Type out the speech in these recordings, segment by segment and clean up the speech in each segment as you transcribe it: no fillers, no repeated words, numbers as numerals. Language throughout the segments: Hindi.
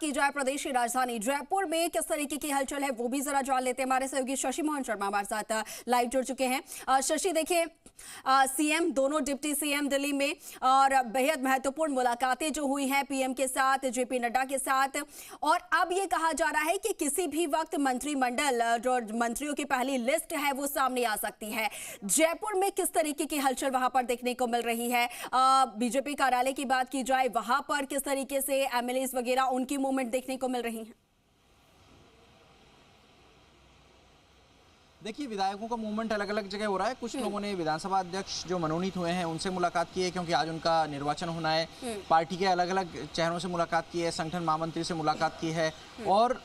की जाए प्रदेश की राजधानी जयपुर में किस तरीके की हलचल है वो भी जरा जान लेते हैं। हमारे सहयोगी शशि मोहन शर्मा हमारे साथ लाइव जुड़ चुके हैं। शशि, देखिए सीएम, दोनों डिप्टी सीएम दिल्ली में और बेहद महत्वपूर्ण मुलाकातें जो हुई हैं पीएम के साथ, जेपी नड्डा के साथ, और अब ये कहा जा रहा है कि किसी भी वक्त मंत्रिमंडल, जो मंत्रियों की पहली लिस्ट है वो सामने आ सकती है। जयपुर में किस तरीके की हलचल वहां पर देखने को मिल रही है? बीजेपी कार्यालय की बात की जाए, वहां पर किस तरीके से एमएलएस वगैरह उनकी मूवमेंट देखने को मिल रही है? देखिए, विधायकों का मूवमेंट अलग अलग जगह हो रहा है। कुछ लोगों ने विधानसभा अध्यक्ष जो मनोनीत हुए हैं उनसे मुलाकात की है, क्योंकि आज उनका निर्वाचन होना है। पार्टी के अलग अलग चेहरों से मुलाकात की है, संगठन महामंत्री से मुलाकात की है और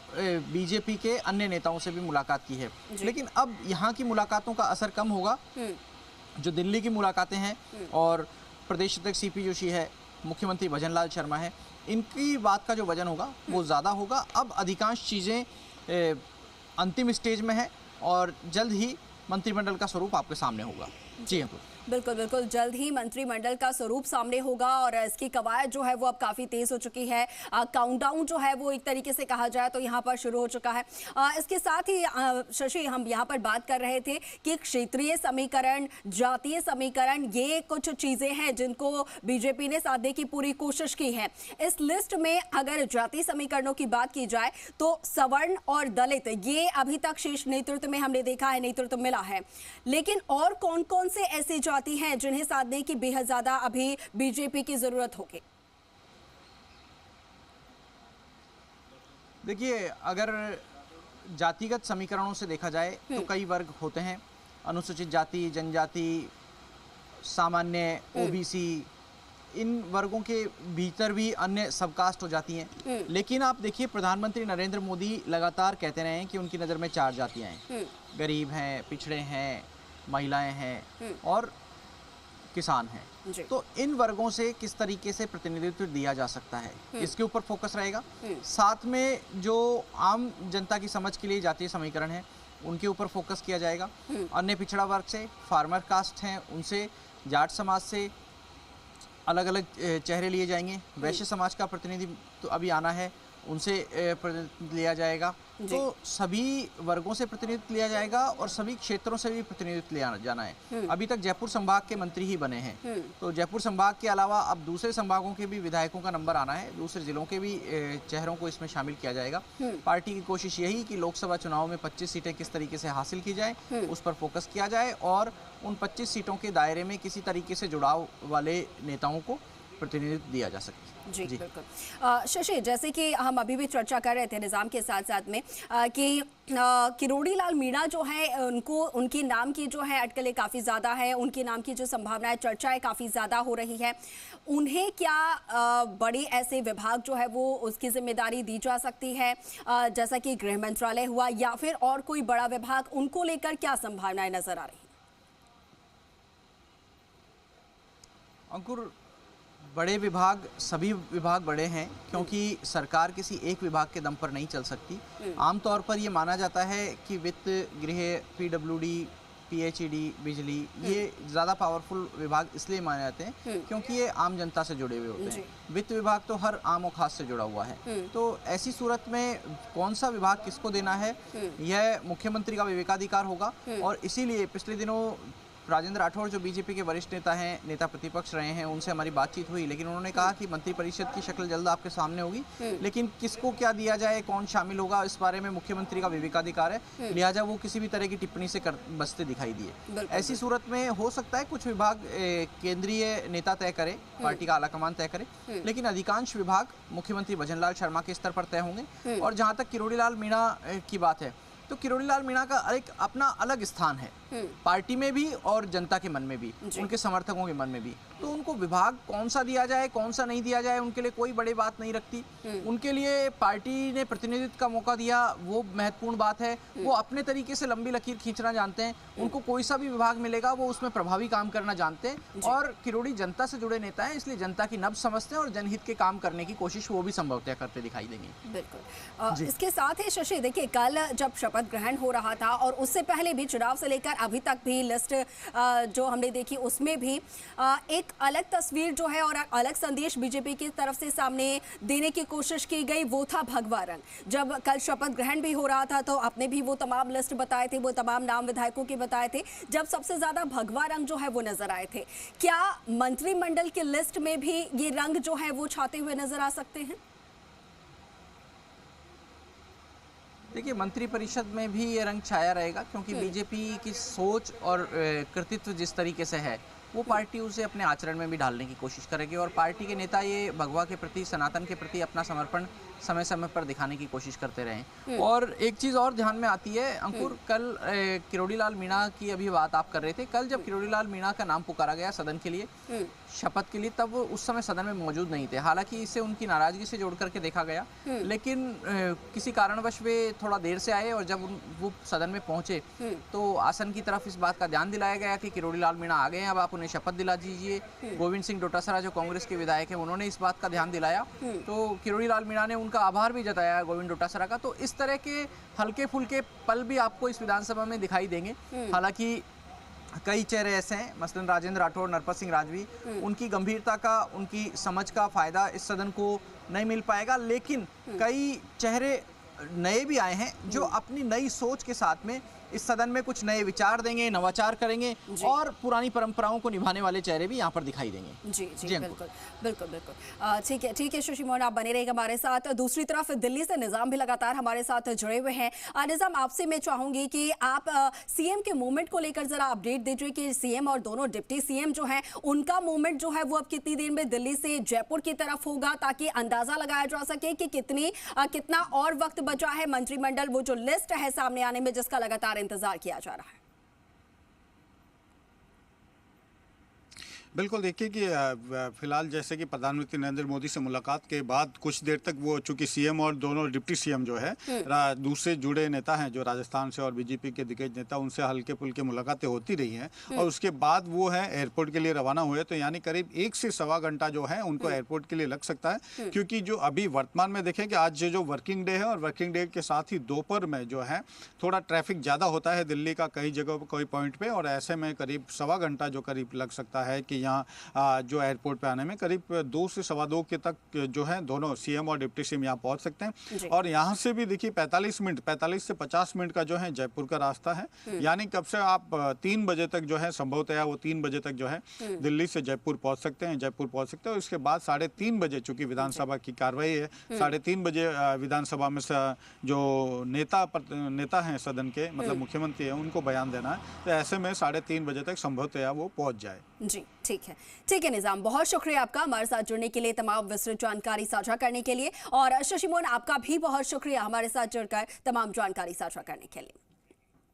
बीजेपी के अन्य नेताओं से भी मुलाकात की है। लेकिन अब यहाँ की मुलाकातों का असर कम होगा। जो दिल्ली की मुलाकातें हैं और प्रदेश अध्यक्ष सीपी जोशी है, मुख्यमंत्री भजनलाल शर्मा है, इनकी बात का जो वजन होगा वो ज़्यादा होगा। अब अधिकांश चीज़ें अंतिम स्टेज में है और जल्द ही मंत्रिमंडल का स्वरूप आपके सामने होगा। जी हाँ, बिल्कुल बिल्कुल, जल्द ही मंत्रिमंडल का स्वरूप सामने होगा और इसकी कवायद जो है वो अब काफ़ी तेज़ हो चुकी है। काउंटडाउन जो है वो एक तरीके से कहा जाए तो यहाँ पर शुरू हो चुका है। इसके साथ ही शशि, हम यहाँ पर बात कर रहे थे कि क्षेत्रीय समीकरण, जातीय समीकरण, ये कुछ चीज़ें हैं जिनको बीजेपी ने साधने की पूरी कोशिश की है। इस लिस्ट में अगर जातीय समीकरणों की बात की जाए तो सवर्ण और दलित, ये अभी तक शीर्ष नेतृत्व में हमने देखा है, नेतृत्व मिला है। लेकिन और कौन कौन से ऐसे जाति हैं जिन्हें साधने की बेहद ज्यादा अभी बीजेपी की जरूरत होगी? देखिए, अगर जातिगत समीकरणों से देखा जाए तो कई वर्ग होते हैं। अनुसूचित जाति, जनजाति, सामान्य, ओबीसी, इन वर्गों के भीतर भी अन्य सबकास्ट हो जाती हैं। लेकिन आप देखिए, प्रधानमंत्री नरेंद्र मोदी लगातार कहते रहे हैं कि उनकी नज़र में 4 जातियां हैं। गरीब हैं, पिछड़े हैं, महिलाएं हैं और किसान हैं। तो इन वर्गों से किस तरीके से प्रतिनिधित्व दिया जा सकता है, इसके ऊपर फोकस रहेगा। साथ में जो आम जनता की समझ के लिए जातीय समीकरण है उनके ऊपर फोकस किया जाएगा। अन्य पिछड़ा वर्ग से, फार्मर कास्ट हैं उनसे, जाट समाज से अलग अलग चेहरे लिए जाएंगे। वैश्य समाज का प्रतिनिधि तो अभी आना है, उनसे प्रतिनिधित्व लिया जाएगा। तो सभी वर्गों से प्रतिनिधित्व लिया जाएगा और सभी क्षेत्रों से भी प्रतिनिधित्व लिया जाना है। अभी तक जयपुर संभाग के मंत्री ही बने हैं, तो जयपुर संभाग के अलावा अब दूसरे संभागों के भी विधायकों का नंबर आना है, दूसरे जिलों के भी चेहरों को इसमें शामिल किया जाएगा। पार्टी की कोशिश यही कि लोकसभा चुनाव में 25 सीटें किस तरीके से हासिल की जाए, उस पर फोकस किया जाए और उन 25 सीटों के दायरे में किसी तरीके से जुड़ाव वाले नेताओं को प्रतिनिधित्व दिया जा सके। जी बिल्कुल। शशि, जैसे कि हम अभी भी चर्चा कर रहे थे निज़ाम के साथ साथ में कि किरोड़ी लाल मीणा जो है उनकी नाम की जो है अटकलें काफ़ी ज़्यादा है, उनके नाम की जो संभावनाएं, चर्चाएं काफ़ी ज़्यादा हो रही है। उन्हें क्या बड़ी ऐसे विभाग जो है वो उसकी जिम्मेदारी दी जा सकती है, जैसा कि गृह मंत्रालय हुआ, या फिर और कोई बड़ा विभाग, उनको लेकर क्या संभावनाएं नजर आ रही? अंकुर, बड़े विभाग, सभी विभाग बड़े हैं क्योंकि सरकार किसी एक विभाग के दम पर नहीं चल सकती। आमतौर पर ये माना जाता है कि वित्त, गृह, पीडब्ल्यूडी, पीएचईडी, बिजली, ये ज़्यादा पावरफुल विभाग इसलिए माने जाते हैं क्योंकि ये आम जनता से जुड़े हुए होते हैं। वित्त विभाग तो हर आम और खास से जुड़ा हुआ है। तो ऐसी सूरत में कौन सा विभाग किसको देना है, यह मुख्यमंत्री का विवेकाधिकार होगा। और इसीलिए पिछले दिनों राजेंद्र राठौड़ जो बीजेपी के वरिष्ठ नेता हैं, नेता प्रतिपक्ष रहे हैं, उनसे हमारी बातचीत हुई, लेकिन उन्होंने कहा कि मंत्रिपरिषद की शक्ल जल्द आपके सामने होगी, लेकिन किसको क्या दिया जाए, कौन शामिल होगा, इस बारे में मुख्यमंत्री का विवेकाधिकार है, लिहाजा वो किसी भी तरह की टिप्पणी से बचते दिखाई दिए। ऐसी सूरत में हो सकता है कुछ विभाग केंद्रीय नेता तय करे, पार्टी का आलाकमान तय करे, लेकिन अधिकांश विभाग मुख्यमंत्री भजनलाल शर्मा के स्तर पर तय होंगे। और जहाँ तक किरोड़ी लाल मीणा की बात है, तो किरोड़ी लाल मीणा का एक अपना अलग स्थान है पार्टी में भी और जनता के मन में भी, उनके समर्थकों के मन में भी। तो उनको विभाग कौन सा दिया जाए, कौन सा नहीं दिया जाए, उनके लिए कोई बड़ी बात नहीं रखती। उनके लिए पार्टी ने प्रतिनिधित्व का मौका दिया, वो महत्वपूर्ण बात है। वो अपने तरीके से लंबी लकीर खींचना जानते हैं। उनको कोई सा भी विभाग मिलेगा वो उसमें प्रभावी काम करना जानते हैं। और किरोड़ी जनता से जुड़े नेता हैं, इसलिए जनता की नब्ज समझते हैं और जनहित के काम करने की कोशिश वो भी संभवतः करते दिखाई देंगे। बिल्कुल। इसके साथ ही शशि, देखिए कल जब शपथ ग्रहण हो रहा था और उससे पहले भी चुनाव से लेकर अभी तक भी लिस्ट जो हमने देखी उसमें भी एक अलग तस्वीर जो है और अलग संदेश बीजेपी की तरफ से सामने देने की कोशिश की गई, वो था भगवा रंग। जब कल शपथ ग्रहण भी हो रहा था तो आपने भी वो तमाम लिस्ट बताए थे, वो तमाम नाम विधायकों के बताए थे, जब सबसे ज्यादा भगवा रंग जो है वो नजर आए थे। क्या मंत्रिमंडल की लिस्ट में भी ये रंग जो है वो छाते हुए नजर आ सकते हैं? देखिए, मंत्रिपरिषद में भी ये रंग छाया रहेगा, क्योंकि बीजेपी की सोच और कृतित्व जिस तरीके से है वो पार्टी उसे अपने आचरण में भी ढालने की कोशिश करेगी और पार्टी के नेता ये भगवा के प्रति, सनातन के प्रति अपना समर्पण समय समय पर दिखाने की कोशिश करते रहे। और एक चीज़ और ध्यान में आती है अंकुर, कल किरोड़ी लाल मीणा की अभी बात आप कर रहे थे, कल जब किरोड़ी लाल मीणा का नाम पुकारा गया सदन के लिए, शपथ के लिए, तब वो उस समय सदन में मौजूद नहीं थे। हालांकि इसे उनकी नाराजगी से जोड़ करके देखा गया, लेकिन किसी कारणवश वे थोड़ा देर से आए और जब वो सदन में पहुंचे तो आसन की तरफ इस बात का ध्यान दिलाया गया कि किरोड़ी लाल मीणा आ गए हैं, अब आप उन्हें शपथ दिला दीजिए। गोविंद सिंह डोटासरा जो कांग्रेस के विधायक हैं, उन्होंने इस बात का ध्यान दिलाया, तो किरोड़ी लाल मीणा ने उनका आभार भी जताया गोविंद डोटासरा का। तो इस तरह के हल्के फुल्के पल भी आपको इस विधानसभा में दिखाई देंगे। हालांकि कई चेहरे ऐसे हैं, मसलन राजेंद्र राठौड़, नरपत सिंह राजवी, उनकी गंभीरता का, उनकी समझ का फायदा इस सदन को नहीं मिल पाएगा, लेकिन कई चेहरे नए भी आए हैं जो अपनी नई सोच के साथ में इस सदन में कुछ नए विचार देंगे, नवाचार करेंगे और पुरानी परंपराओं को निभाने वाले चेहरे भी यहाँ पर दिखाई देंगे। जी जी, बिल्कुल बिल्कुल बिल्कुल। ठीक है शशि मोहन, आप बने रहेगा हमारे साथ। दूसरी तरफ दिल्ली से निजाम भी लगातार हमारे साथ जुड़े हुए हैं। निजाम, आपसे मैं चाहूंगी कि आप सीएम के मूवमेंट को लेकर जरा अपडेट दीजिए कि सीएम और दोनों डिप्टी सीएम जो है उनका मूवमेंट जो है वो अब कितनी देर में दिल्ली से जयपुर की तरफ होगा, ताकि अंदाजा लगाया जा सके कि कितना और वक्त बचा है मंत्रिमंडल, वो जो लिस्ट है सामने आने में, जिसका लगातार इंतजार किया जा रहा है। बिल्कुल, देखिए कि फिलहाल जैसे कि प्रधानमंत्री नरेंद्र मोदी से मुलाकात के बाद कुछ देर तक वो चूंकि सीएम और दोनों डिप्टी सीएम जो है दूसरे जुड़े नेता हैं जो राजस्थान से और बीजेपी के दिग्गज नेता, उनसे हल्के फुल्के मुलाकातें होती रही हैं और उसके बाद वो है एयरपोर्ट के लिए रवाना हुए। तो यानी करीब 1 से सवा घंटा जो है उनको एयरपोर्ट के लिए लग सकता है, क्योंकि जो अभी वर्तमान में देखें कि आज जो वर्किंग डे है और वर्किंग डे के साथ ही दोपहर में जो है थोड़ा ट्रैफिक ज़्यादा होता है दिल्ली का कई जगह पर, कोई पॉइंट पे, और ऐसे में करीब सवा घंटा जो करीब लग सकता है कि यहाँ जो एयरपोर्ट पे आने में करीब 2 से सवा 2 के तक जो है दोनों सीएम और डिप्टी सीएम यहाँ पहुँच सकते हैं। और यहाँ से भी देखिए 45 से 50 मिनट का जो है जयपुर का रास्ता है, यानी कब से आप 3 बजे तक जो है संभवतः वो 3 बजे तक जो है दिल्ली से जयपुर पहुँच सकते हैं, और उसके बाद 3:30 बजे चूंकि विधानसभा की कार्रवाई है, 3:30 बजे विधानसभा में जो नेता हैं सदन के, मतलब मुख्यमंत्री है, उनको बयान देना है, तो ऐसे में 3:30 बजे तक संभवतः वो पहुंच जाए। जी ठीक है निजाम, बहुत शुक्रिया आपका हमारे साथ जुड़ने के लिए, तमाम विस्तृत जानकारी साझा करने के लिए। और शशि मोहन, आपका भी बहुत शुक्रिया हमारे साथ जुड़कर तमाम जानकारी साझा करने के लिए।